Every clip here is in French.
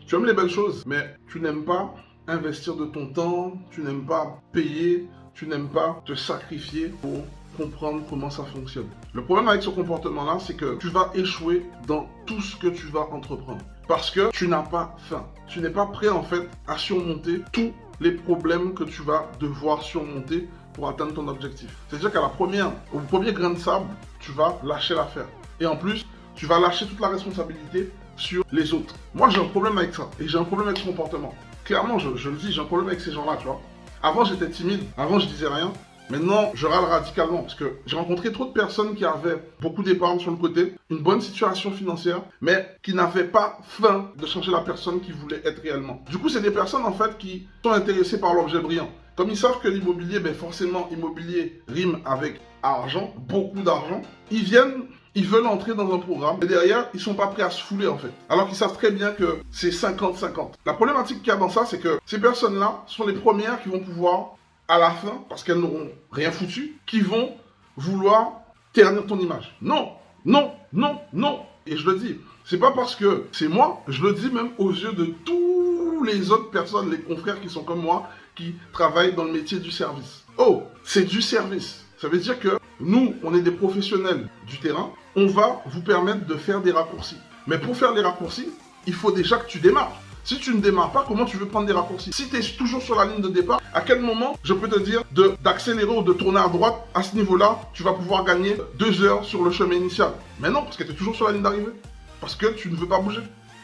Tu aimes les belles choses, mais tu n'aimes pas investir de ton temps, tu n'aimes pas payer, tu n'aimes pas te sacrifier pour comprendre comment ça fonctionne. Le problème avec ce comportement-là, c'est que tu vas échouer dans tout ce que tu vas entreprendre. Parce que tu n'as pas faim. Tu n'es pas prêt en fait à surmonter tous les problèmes que tu vas devoir surmonter pour atteindre ton objectif. C'est-à-dire qu'à au premier grain de sable, tu vas lâcher l'affaire. Et en plus, tu vas lâcher toute la responsabilité sur les autres. Moi, j'ai un problème avec ça. Et j'ai un problème avec ce comportement. Clairement, je le dis, j'ai un problème avec ces gens-là, tu vois. Avant, j'étais timide. Avant, je disais rien. Maintenant, je râle radicalement parce que j'ai rencontré trop de personnes qui avaient beaucoup d'épargne sur le côté, une bonne situation financière, mais qui n'avaient pas faim de changer la personne qu'ils voulaient être réellement. Du coup, c'est des personnes en fait qui sont intéressées par l'objet brillant. Comme ils savent que l'immobilier, ben forcément, immobilier rime avec argent, beaucoup d'argent, ils veulent entrer dans un programme et derrière, ils sont pas prêts à se fouler en fait. Alors qu'ils savent très bien que c'est 50-50. La problématique qu'il y a dans ça, c'est que ces personnes-là sont les premières qui vont pouvoir à la fin, parce qu'elles n'auront rien foutu, qui vont vouloir ternir ton image. Non, non, non, non. Et je le dis, c'est pas parce que c'est moi, je le dis même aux yeux de tous les autres personnes, les confrères qui sont comme moi, qui travaillent dans le métier du service. Oh, c'est du service. Ça veut dire que nous, on est des professionnels du terrain, on va vous permettre de faire des raccourcis. Mais pour faire les raccourcis, il faut déjà que tu démarres. Si tu ne démarres pas, comment tu veux prendre des raccourcis? Si tu es toujours sur la ligne de départ, à quel moment je peux te dire d'accélérer ou de tourner à droite? À ce niveau-là, tu vas pouvoir gagner 2 heures sur le chemin initial. Mais non, parce que tu es toujours sur la ligne d'arrivée. Parce que tu ne veux pas bouger.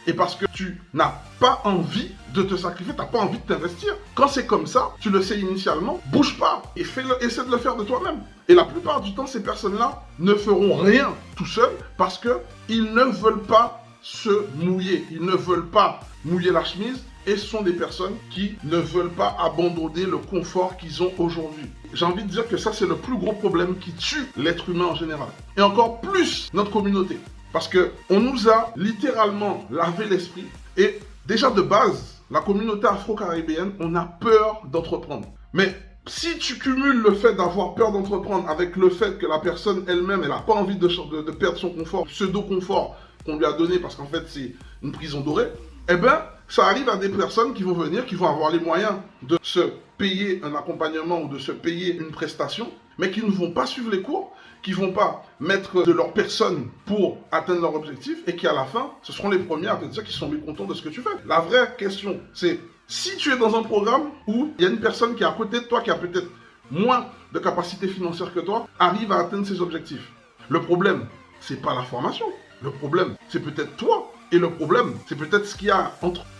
Et parce que tu n'as pas envie de te sacrifier, tu n'as pas envie de t'investir. Quand c'est comme ça, tu le sais initialement, bouge pas et essaie de le faire de toi-même. Et la plupart du temps, ces personnes-là ne feront rien tout seuls parce qu'ils ne veulent pas se mouiller. Ils ne veulent pas mouiller la chemise et ce sont des personnes qui ne veulent pas abandonner le confort qu'ils ont aujourd'hui. J'ai envie de dire que ça, c'est le plus gros problème qui tue l'être humain en général. Et encore plus notre communauté. Parce qu'on nous a littéralement lavé l'esprit. Et déjà de base, la communauté afro-caribéenne, on a peur d'entreprendre. Mais si tu cumules le fait d'avoir peur d'entreprendre avec le fait que la personne elle-même, elle n'a pas envie de perdre son confort, pseudo-confort qu'on lui a donné parce qu'en fait c'est une prison dorée, eh bien ça arrive à des personnes qui vont venir, qui vont avoir les moyens de se payer un accompagnement ou de se payer une prestation, mais qui ne vont pas suivre les cours, qui ne vont pas mettre de leur personne pour atteindre leur objectif et qui à la fin, ce seront les premiers à te dire qu'ils sont mécontents de ce que tu fais. La vraie question, c'est si tu es dans un programme où il y a une personne qui est à côté de toi, qui a peut-être moins de capacité financière que toi, arrive à atteindre ses objectifs. Le problème, c'est pas la formation. Le problème, c'est peut-être toi. Et le problème, c'est peut-être ce qu'il y a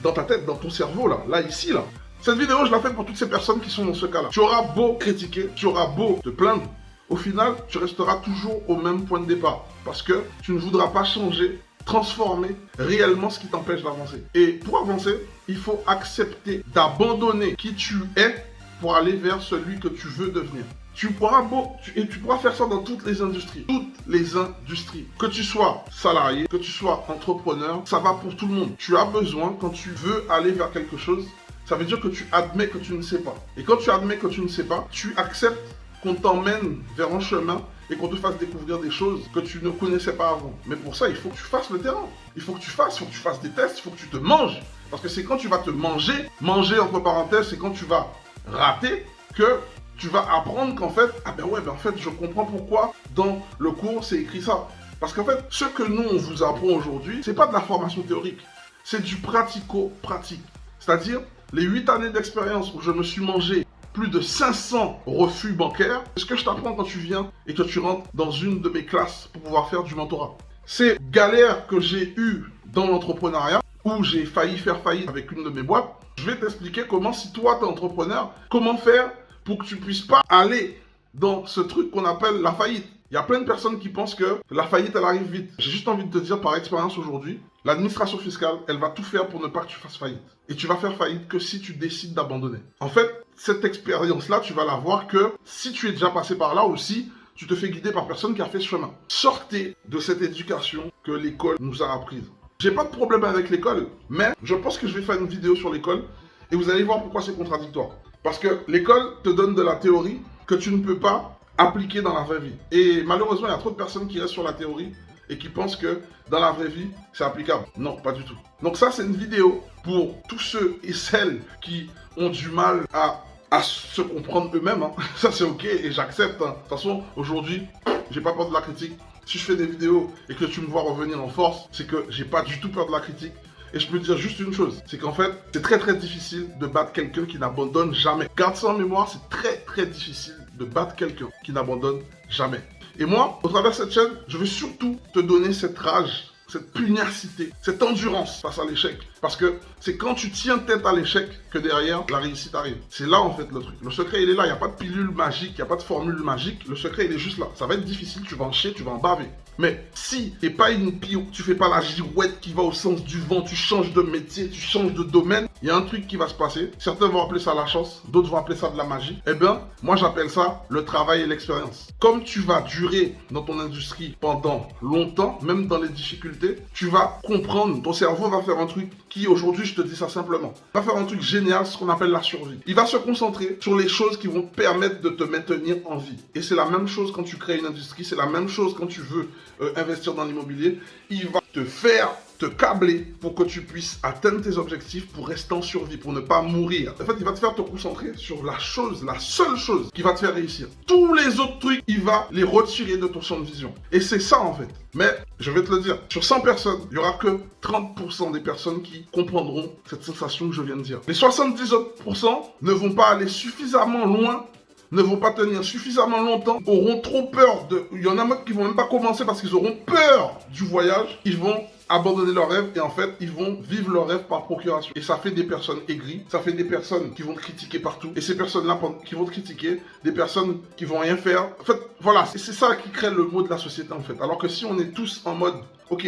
dans ta tête, dans ton cerveau, là, ici, là. Cette vidéo, je la fais pour toutes ces personnes qui sont dans ce cas-là. Tu auras beau critiquer, tu auras beau te plaindre, au final, tu resteras toujours au même point de départ. Parce que tu ne voudras pas changer, transformer réellement ce qui t'empêche d'avancer. Et pour avancer, il faut accepter d'abandonner qui tu es pour aller vers celui que tu veux devenir. Tu pourras faire ça dans toutes les industries. Toutes les industries. Que tu sois salarié, que tu sois entrepreneur, ça va pour tout le monde. Tu as besoin, quand tu veux aller vers quelque chose, ça veut dire que tu admets que tu ne sais pas. Et quand tu admets que tu ne sais pas, tu acceptes qu'on t'emmène vers un chemin et qu'on te fasse découvrir des choses que tu ne connaissais pas avant. Mais pour ça, il faut que tu fasses le terrain. Il faut que tu fasses des tests, il faut que tu te manges. Parce que c'est quand tu vas te manger entre parenthèses, c'est quand tu vas rater que tu vas apprendre qu'en fait, en fait, je comprends pourquoi dans le cours c'est écrit ça. Parce qu'en fait, ce que nous on vous apprend aujourd'hui, c'est pas de la formation théorique, c'est du pratico-pratique. C'est-à-dire les 8 années d'expérience où je me suis mangé plus de 500 refus bancaires, c'est ce que je t'apprends quand tu viens et que tu rentres dans une de mes classes pour pouvoir faire du mentorat. Ces galères que j'ai eues dans l'entrepreneuriat, où j'ai failli faire faillite avec une de mes boîtes, je vais t'expliquer comment, si toi t'es entrepreneur, comment faire pour que tu puisses pas aller dans ce truc qu'on appelle la faillite. Il y a plein de personnes qui pensent que la faillite, elle arrive vite. J'ai juste envie de te dire par expérience aujourd'hui, l'administration fiscale, elle va tout faire pour ne pas que tu fasses faillite. Et tu vas faire faillite que si tu décides d'abandonner. En fait, cette expérience-là, tu vas la voir que si tu es déjà passé par là aussi, tu te fais guider par personne qui a fait ce chemin. Sortez de cette éducation que l'école nous a apprise. J'ai pas de problème avec l'école, mais je pense que je vais faire une vidéo sur l'école et vous allez voir pourquoi c'est contradictoire. Parce que l'école te donne de la théorie que tu ne peux pas appliquer dans la vraie vie. Et malheureusement, il y a trop de personnes qui restent sur la théorie et qui pensent que dans la vraie vie, c'est applicable. Non, pas du tout. Donc ça, c'est une vidéo pour tous ceux et celles qui ont du mal à se comprendre eux-mêmes. Hein. Ça, c'est ok et j'accepte. Hein. De toute façon, aujourd'hui, j'ai pas peur de la critique. Si je fais des vidéos et que tu me vois revenir en force, c'est que j'ai pas du tout peur de la critique. Et je peux te dire juste une chose, c'est qu'en fait, c'est très très difficile de battre quelqu'un qui n'abandonne jamais. Garde ça en mémoire, c'est très très difficile de battre quelqu'un qui n'abandonne jamais. Et moi, au travers de cette chaîne, je veux surtout te donner cette rage, cette pugnacité, cette endurance face à l'échec. Parce que c'est quand tu tiens tête à l'échec que derrière, la réussite arrive. C'est là en fait le truc. Le secret, il est là. Il n'y a pas de pilule magique, il n'y a pas de formule magique. Le secret, il est juste là. Ça va être difficile, tu vas en chier, tu vas en baver. Mais si t'es pas une pio, tu fais pas la girouette qui va au sens du vent, tu changes de métier, tu changes de domaine, il y a un truc qui va se passer. Certains vont appeler ça la chance, d'autres vont appeler ça de la magie. Eh bien, moi j'appelle ça le travail et l'expérience. Comme tu vas durer dans ton industrie pendant longtemps, même dans les difficultés, tu vas comprendre, ton cerveau va faire un truc qui aujourd'hui, je te dis ça simplement, va faire un truc génial, ce qu'on appelle la survie. Il va se concentrer sur les choses qui vont te permettre de te maintenir en vie. Et c'est la même chose quand tu crées une industrie, c'est la même chose quand tu veux investir dans l'immobilier. Il va te faire te câbler pour que tu puisses atteindre tes objectifs, pour rester en survie, pour ne pas mourir. En fait, il va te faire te concentrer sur la chose, la seule chose qui va te faire réussir. Tous les autres trucs, il va les retirer de ton champ de vision. Et c'est ça en fait. Mais, je vais te le dire, sur 100 personnes, il n'y aura que 30% des personnes qui comprendront cette sensation que je viens de dire. Les 70 autres % ne vont pas aller suffisamment loin, ne vont pas tenir suffisamment longtemps, auront trop peur de... Il y en a qui vont même pas commencer parce qu'ils auront peur du voyage. Ils vont abandonner leurs rêves et en fait, ils vont vivre leurs rêves par procuration. Et ça fait des personnes aigries, ça fait des personnes qui vont te critiquer partout. Et ces personnes-là qui vont te critiquer, des personnes qui vont rien faire. En fait, voilà, c'est ça qui crée le mot de la société en fait. Alors que si on est tous en mode, ok,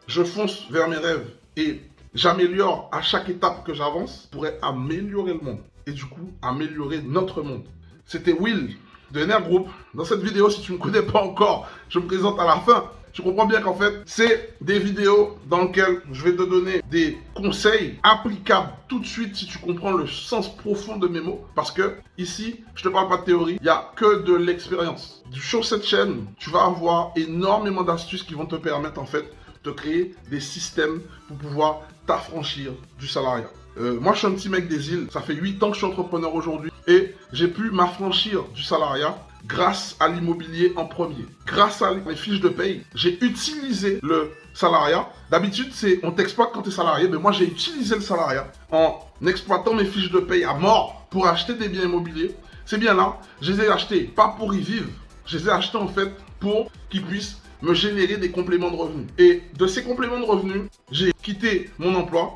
je fonce vers mes rêves et j'améliore à chaque étape que j'avance, pourrait améliorer le monde. Et du coup, améliorer notre monde. C'était Will de NR Group. Dans cette vidéo, si tu ne me connais pas encore, je me présente à la fin. Tu comprends bien qu'en fait, c'est des vidéos dans lesquelles je vais te donner des conseils applicables tout de suite si tu comprends le sens profond de mes mots. Parce que ici, je te parle pas de théorie, il n'y a que de l'expérience. Sur cette chaîne, tu vas avoir énormément d'astuces qui vont te permettre en fait de créer des systèmes pour pouvoir t'affranchir du salariat. Moi, je suis un petit mec des îles. Ça fait 8 ans que je suis entrepreneur aujourd'hui. Et j'ai pu m'affranchir du salariat grâce à l'immobilier en premier. Grâce à mes fiches de paye, j'ai utilisé le salariat. D'habitude, on t'exploite quand tu es salarié. Mais moi, j'ai utilisé le salariat en exploitant mes fiches de paye à mort pour acheter des biens immobiliers. Ces biens-là, je les ai achetés pas pour y vivre. Je les ai achetés en fait pour qu'ils puissent me générer des compléments de revenus. Et de ces compléments de revenus, j'ai quitté mon emploi.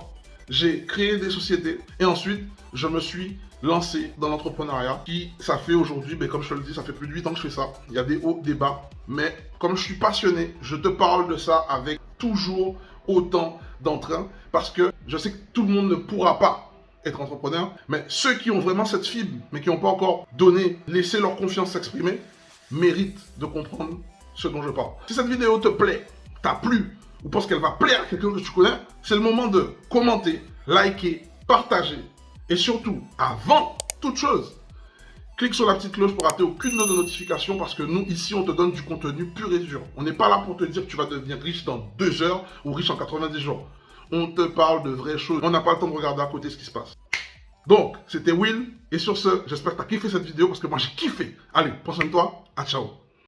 J'ai créé des sociétés et ensuite, je me suis lancé dans l'entrepreneuriat qui, ça fait aujourd'hui, mais comme je te le dis, ça fait plus de 8 ans que je fais ça. Il y a des hauts, des bas. Mais comme je suis passionné, je te parle de ça avec toujours autant d'entrain parce que je sais que tout le monde ne pourra pas être entrepreneur. Mais ceux qui ont vraiment cette fibre, mais qui n'ont pas encore laissé leur confiance s'exprimer, méritent de comprendre ce dont je parle. Si cette vidéo te plaît, t'a plu, ou pense qu'elle va plaire à quelqu'un que tu connais, c'est le moment de commenter, liker, partager. Et surtout, avant toute chose, clique sur la petite cloche pour rater aucune de nos notifications parce que nous, ici, on te donne du contenu pur et dur. On n'est pas là pour te dire que tu vas devenir riche dans 2 heures ou riche en 90 jours. On te parle de vraies choses. On n'a pas le temps de regarder à côté ce qui se passe. Donc, c'était Will. Et sur ce, j'espère que tu as kiffé cette vidéo parce que moi, j'ai kiffé. Allez, prends soin de toi. À ciao.